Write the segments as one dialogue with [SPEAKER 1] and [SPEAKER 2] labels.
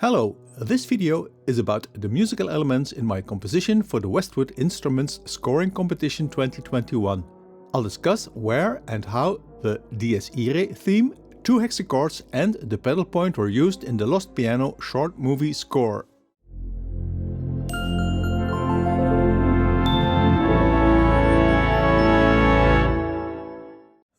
[SPEAKER 1] Hello, this video is about the musical elements in my composition for the Westwood Instruments Scoring Competition 2021. I'll discuss where and how the Dies Irae theme, 2 hexachords and the pedal point were used in the Lost Piano short movie score.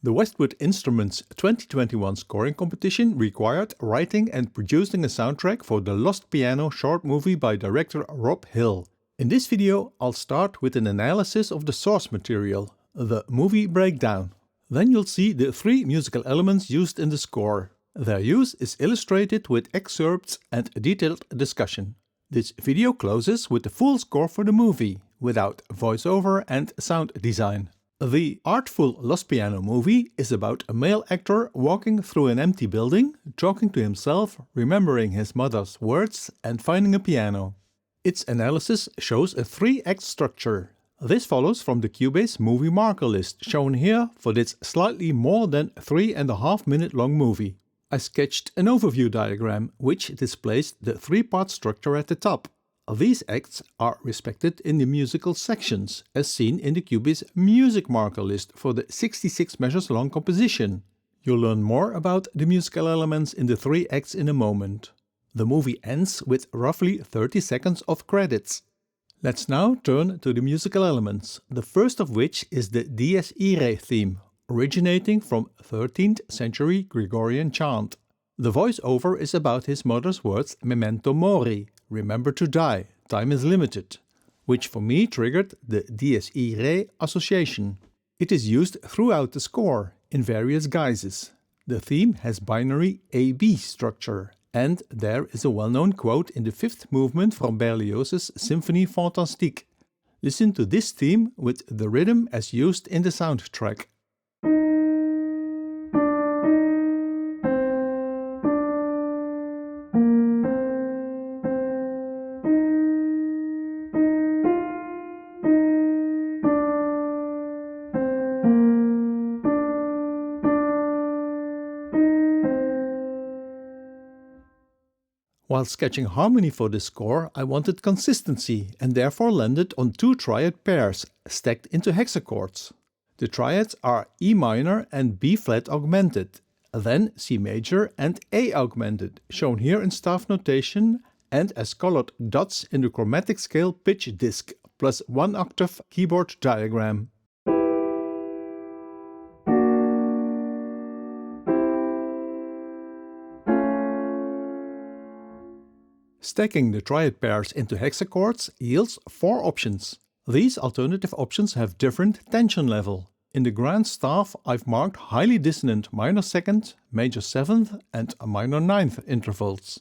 [SPEAKER 1] The Westwood Instruments 2021 scoring competition required writing and producing a soundtrack for the Lost Piano short movie by director Rob Hill. In this video I'll start with an analysis of the source material, the movie breakdown. Then you'll see the 3 musical elements used in the score. Their use is illustrated with excerpts and a detailed discussion. This video closes with the full score for the movie, without voiceover and sound design. The artful Lost Piano movie is about a male actor walking through an empty building, talking to himself, remembering his mother's words and finding a piano. Its analysis shows a 3-act structure. This follows from the Cubase movie marker list shown here for this slightly more than 3.5 minute long movie. I sketched an overview diagram which displays the 3-part structure at the top. These acts are respected in the musical sections, as seen in the Cubase music marker list for the 66 measures long composition. You'll learn more about the musical elements in the 3 acts in a moment. The movie ends with roughly 30 seconds of credits. Let's now turn to the musical elements, the first of which is the Dies Irae theme, originating from 13th century Gregorian chant. The voiceover is about his mother's words memento mori, remember to die, time is limited, which for me triggered the Dies Irae association. It is used throughout the score, in various guises. The theme has binary A-B structure, and there is a well-known quote in the 5th movement from Berlioz's Symphonie Fantastique. Listen to this theme with the rhythm as used in the soundtrack. While sketching harmony for this score, I wanted consistency and therefore landed on 2 triad pairs stacked into hexachords. The triads are E minor and B flat augmented, then C major and A augmented, shown here in staff notation and as colored dots in the chromatic scale pitch disc, plus 1 octave keyboard diagram. Stacking the triad pairs into hexachords yields 4 options. These alternative options have different tension level. In the grand staff I've marked highly dissonant minor 2nd, major 7th and minor 9th intervals.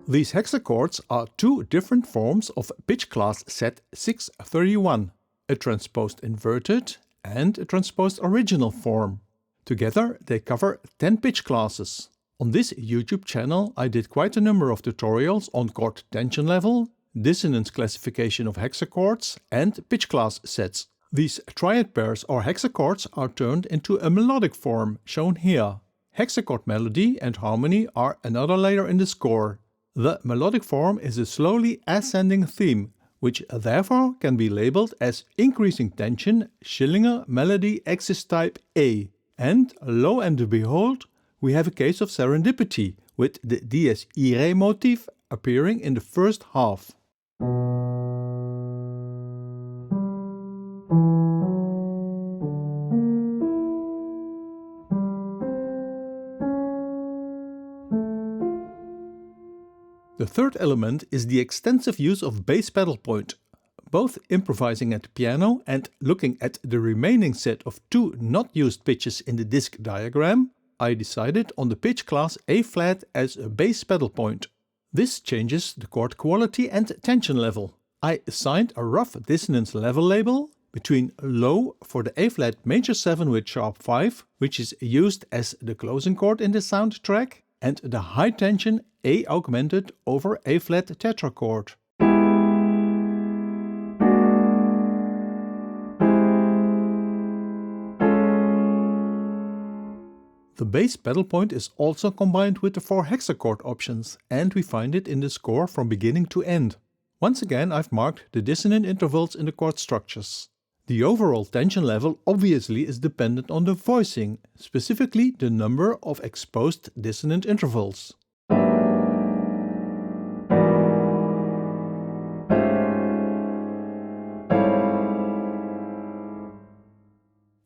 [SPEAKER 1] These hexachords are 2 different forms of pitch class set 631, a transposed inverted and a transposed original form. Together they cover 10 pitch classes. On this YouTube channel I did quite a number of tutorials on chord tension level, dissonance classification of hexachords and pitch class sets. These triad pairs or hexachords are turned into a melodic form, shown here. Hexachord melody and harmony are another layer in the score. The melodic form is a slowly ascending theme, which therefore can be labeled as increasing tension Schillinger melody axis type A. And lo and behold, we have a case of serendipity, with the Dies Irae motif appearing in the first half. The third element is the extensive use of bass pedal point. Both improvising at the piano and looking at the remaining set of 2 not used pitches in the disc diagram, I decided on the pitch class A flat as a bass pedal point. This changes the chord quality and tension level. I assigned a rough dissonance level label between low for the A flat major 7 with sharp 5, which is used as the closing chord in the soundtrack, and the high tension A augmented over A flat tetrachord. The bass pedal point is also combined with the 4 hexachord options, and we find it in the score from beginning to end. Once again, I've marked the dissonant intervals in the chord structures. The overall tension level obviously is dependent on the voicing, specifically the number of exposed dissonant intervals.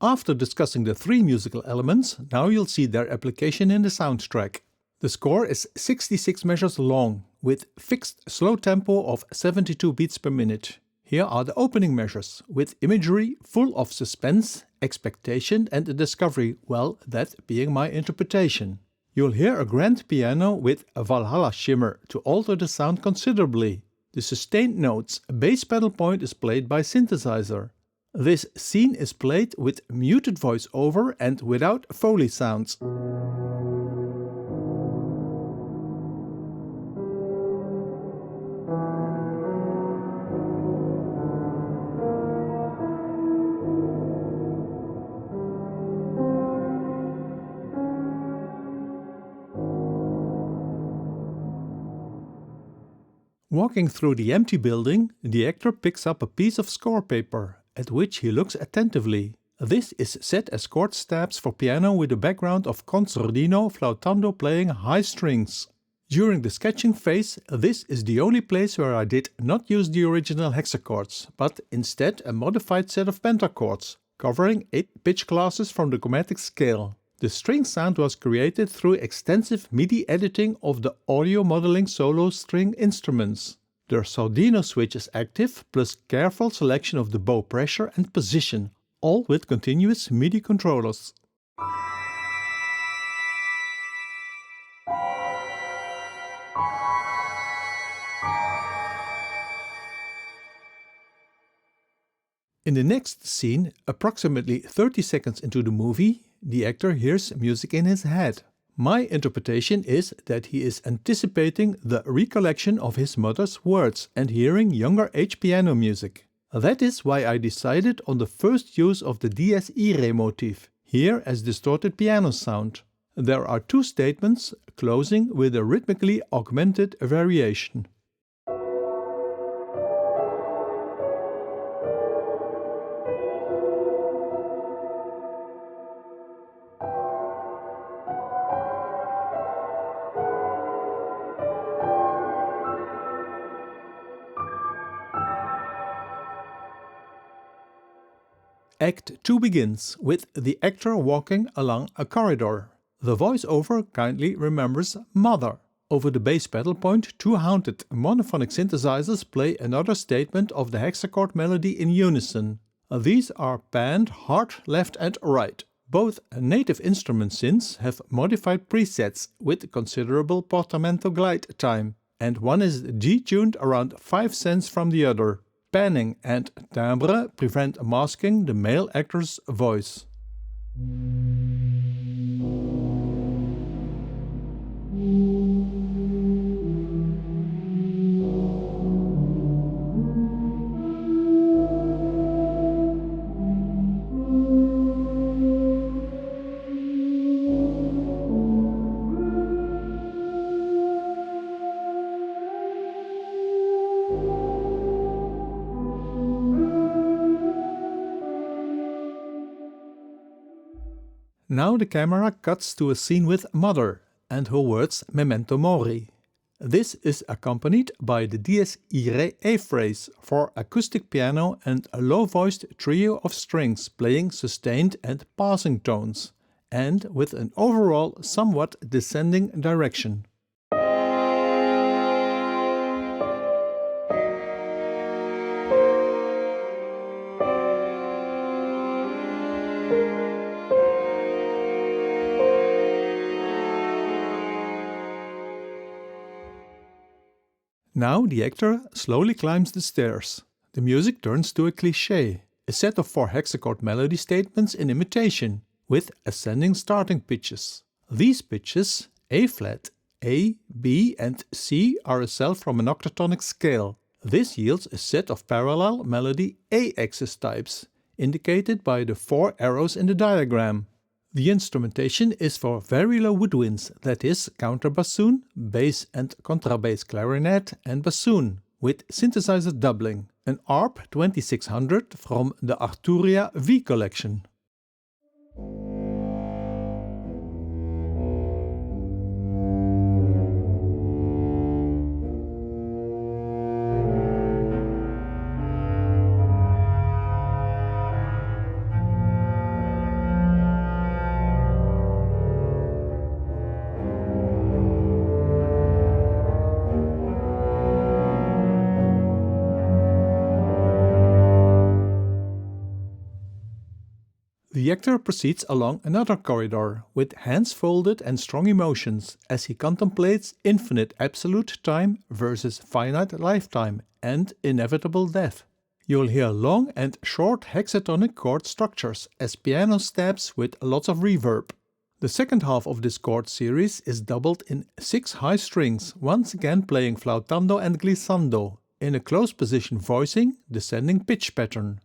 [SPEAKER 1] After discussing the 3 musical elements, now you'll see their application in the soundtrack. The score is 66 measures long, with fixed slow tempo of 72 beats per minute. Here are the opening measures, with imagery full of suspense, expectation and a discovery, well, that being my interpretation. You'll hear a grand piano with a Valhalla shimmer to alter the sound considerably. The sustained notes bass pedal point is played by synthesizer. This scene is played with muted voiceover and without Foley sounds. Walking through the empty building, the actor picks up a piece of score paper, at which he looks attentively. This is set as chord stabs for piano with a background of concertino flautando playing high strings. During the sketching phase, this is the only place where I did not use the original hexachords, but instead a modified set of pentachords, covering 8 pitch classes from the chromatic scale. The string sound was created through extensive MIDI editing of the audio modeling solo string instruments. The Sordino switch is active, plus careful selection of the bow pressure and position, all with continuous MIDI controllers. In the next scene, approximately 30 seconds into the movie, the actor hears music in his head. My interpretation is that he is anticipating the recollection of his mother's words and hearing younger age piano music. That is why I decided on the first use of the Dies Irae motif, here as distorted piano sound. There are 2 statements, closing with a rhythmically augmented variation. Act 2 begins with the actor walking along a corridor. The voiceover kindly remembers Mother. Over the bass pedal point, 2 haunted monophonic synthesizers play another statement of the hexachord melody in unison. These are panned hard left and right. Both native instrument synths have modified presets with considerable portamento glide time, and one is detuned around 5 cents from the other. Panning and timbre prevent masking the male actor's voice. Now the camera cuts to a scene with Mother and her words memento mori. This is accompanied by the Dies Irae phrase for acoustic piano and a low-voiced trio of strings playing sustained and passing tones, and with an overall somewhat descending direction. Now the actor slowly climbs the stairs. The music turns to a cliché, a set of 4 hexachord melody statements in imitation, with ascending starting pitches. These pitches, A flat, A, B and C, are a cell from an octatonic scale. This yields a set of parallel melody A-axis types, indicated by the 4 arrows in the diagram. The instrumentation is for very low woodwinds, that is counterbassoon, bass and contrabass clarinet and bassoon, with synthesizer doubling, an ARP 2600 from the Arturia V collection. The actor proceeds along another corridor, with hands folded and strong emotions, as he contemplates infinite absolute time versus finite lifetime and inevitable death. You'll hear long and short hexatonic chord structures as piano stabs with lots of reverb. The second half of this chord series is doubled in 6 high strings, once again playing flautando and glissando, in a close position voicing descending pitch pattern.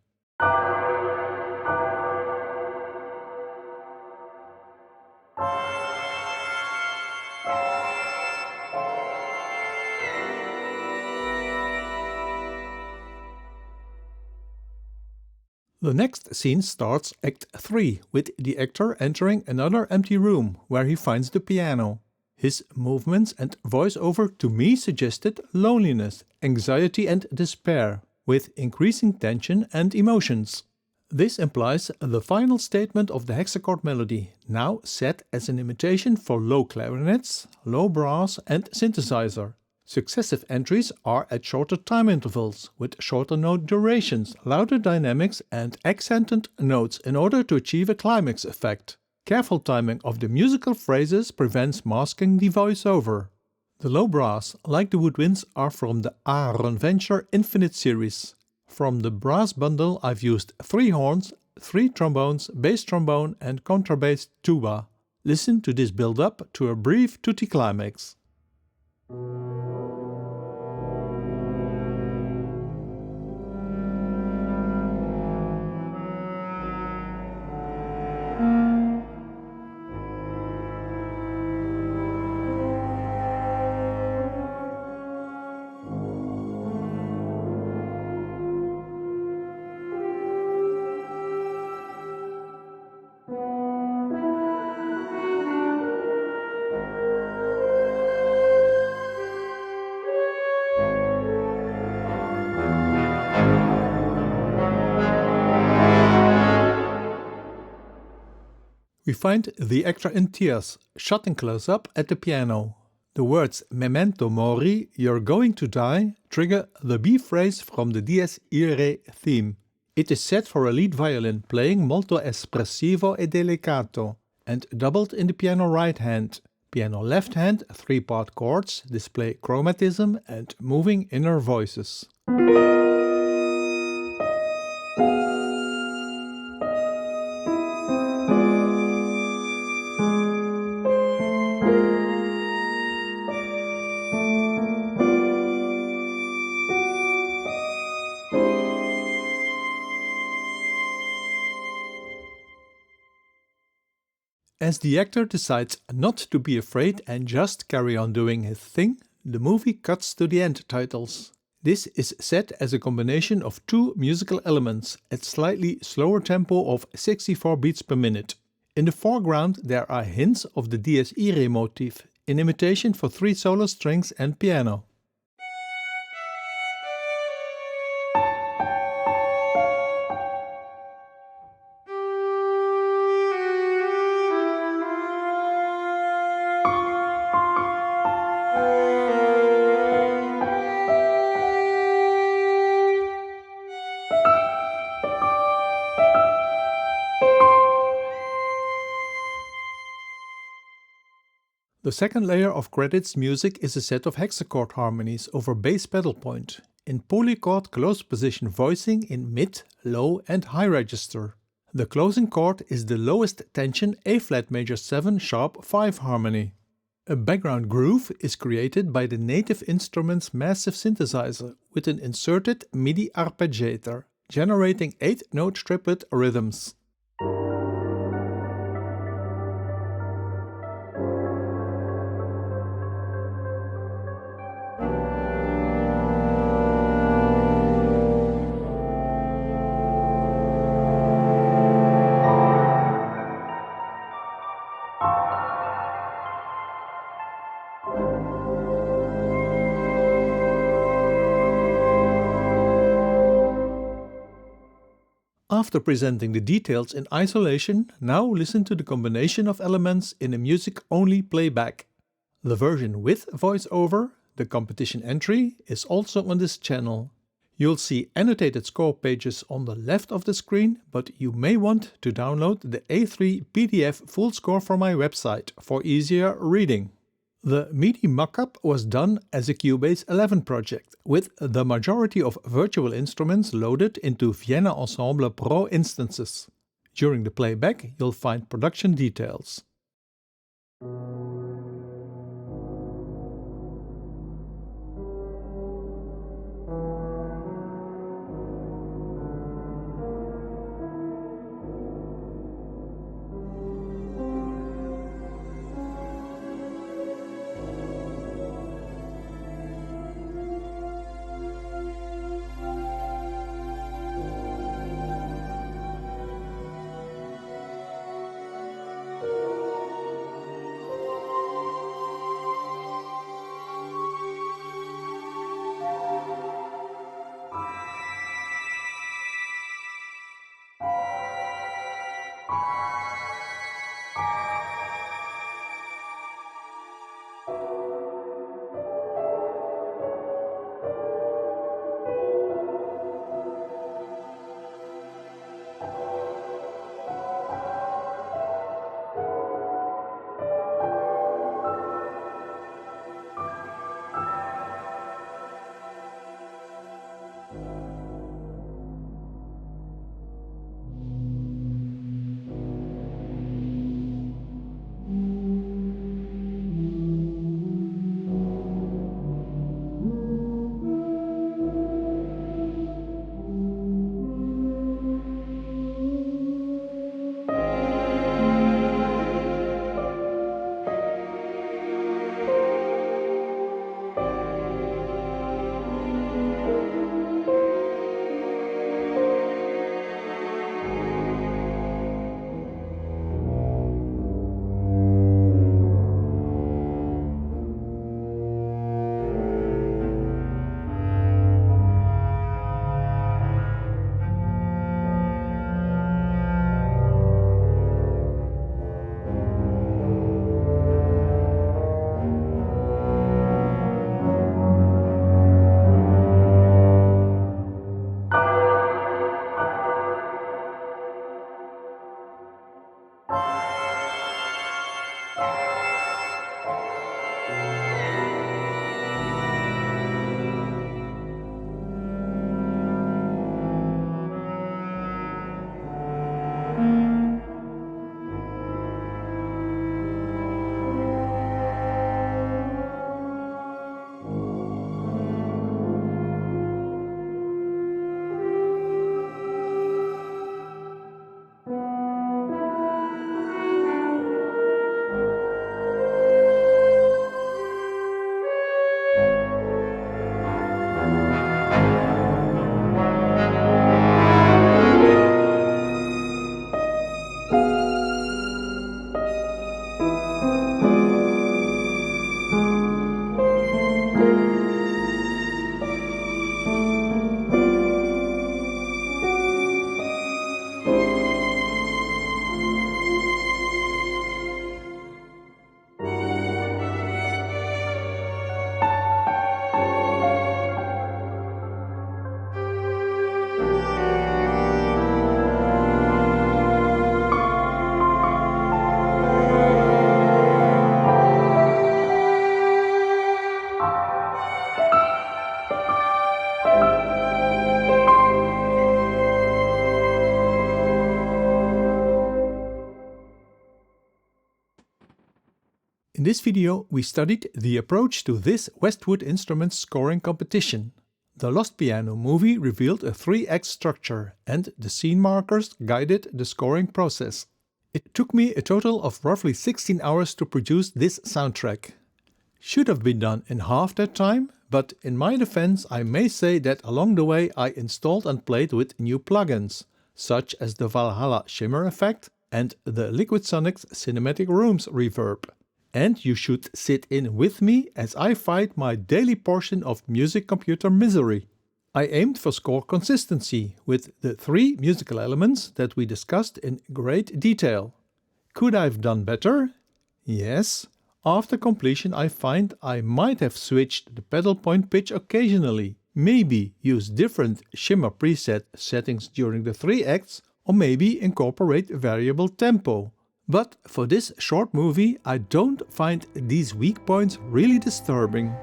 [SPEAKER 1] The next scene starts Act 3, with the actor entering another empty room, where he finds the piano. His movements and voiceover to me suggested loneliness, anxiety and despair, with increasing tension and emotions. This implies the final statement of the hexachord melody, now set as an imitation for low clarinets, low brass and synthesizer. Successive entries are at shorter time intervals, with shorter note durations, louder dynamics and accented notes in order to achieve a climax effect. Careful timing of the musical phrases prevents masking the voiceover. The low brass, like the woodwinds, are from the Aaron Venture Infinite series. From the brass bundle I've used 3 horns, 3 trombones, bass trombone and contrabass tuba. Listen to this build up to a brief tutti climax. We find the actor in tears, shutting close up at the piano. The words memento mori, you're going to die, trigger the B phrase from the Dies Irae theme. It is set for a lead violin playing molto espressivo e delicato, and doubled in the piano right hand. Piano left hand, 3-part chords display chromatism and moving inner voices. As the actor decides not to be afraid and just carry on doing his thing, the movie cuts to the end titles. This is set as a combination of 2 musical elements at slightly slower tempo of 64 beats per minute. In the foreground there are hints of the Dies Irae motif, in imitation for 3 solo strings and piano. The second layer of credits music is a set of hexachord harmonies over bass pedal point, in polychord close position voicing in mid, low and high register. The closing chord is the lowest tension A-flat major 7 sharp 5 harmony. A background groove is created by the native instrument's massive synthesizer with an inserted MIDI arpeggiator, generating 8-note triplet rhythms. After presenting the details in isolation, now listen to the combination of elements in a music-only playback. The version with voiceover, the competition entry, is also on this channel. You'll see annotated score pages on the left of the screen, but you may want to download the A3 PDF full score from my website for easier reading. The MIDI mockup was done as a Cubase 11 project, with the majority of virtual instruments loaded into Vienna Ensemble Pro instances. During the playback, you'll find production details. In this video we studied the approach to this Westwood Instruments scoring competition. The Lost Piano movie revealed a 3-act structure and the scene markers guided the scoring process. It took me a total of roughly 16 hours to produce this soundtrack. Should have been done in half that time, but in my defense I may say that along the way I installed and played with new plugins, such as the Valhalla Shimmer effect and the Liquid Sonics Cinematic Rooms reverb. And you should sit in with me as I fight my daily portion of music computer misery. I aimed for score consistency with the 3 musical elements that we discussed in great detail. Could I have done better? Yes. After completion I find I might have switched the pedal point pitch occasionally, maybe use different shimmer preset settings during the 3 acts, or maybe incorporate variable tempo. But for this short movie I don't find these weak points really disturbing.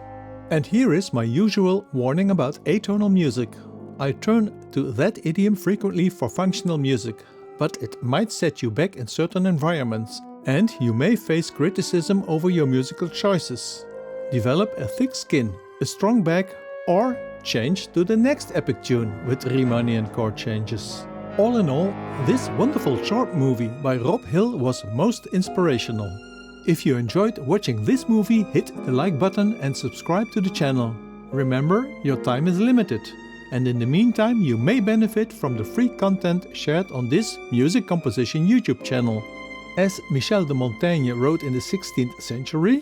[SPEAKER 1] And here is my usual warning about atonal music. I turn to that idiom frequently for functional music, but it might set you back in certain environments, and you may face criticism over your musical choices. Develop a thick skin, a strong back, or change to the next epic tune with Riemannian chord changes. All in all, this wonderful short movie by Rob Hill was most inspirational. If you enjoyed watching this movie, hit the like button and subscribe to the channel. Remember, your time is limited, and in the meantime you may benefit from the free content shared on this music composition YouTube channel. As Michel de Montaigne wrote in the 16th century,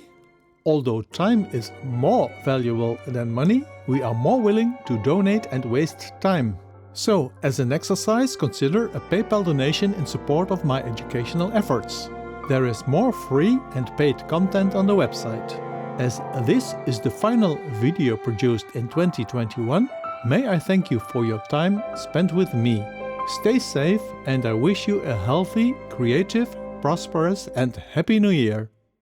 [SPEAKER 1] although time is more valuable than money, we are more willing to donate and waste time. So, as an exercise, consider a PayPal donation in support of my educational efforts. There is more free and paid content on the website. As this is the final video produced in 2021, may I thank you for your time spent with me. Stay safe, and I wish you a healthy, creative, prosperous and happy new year.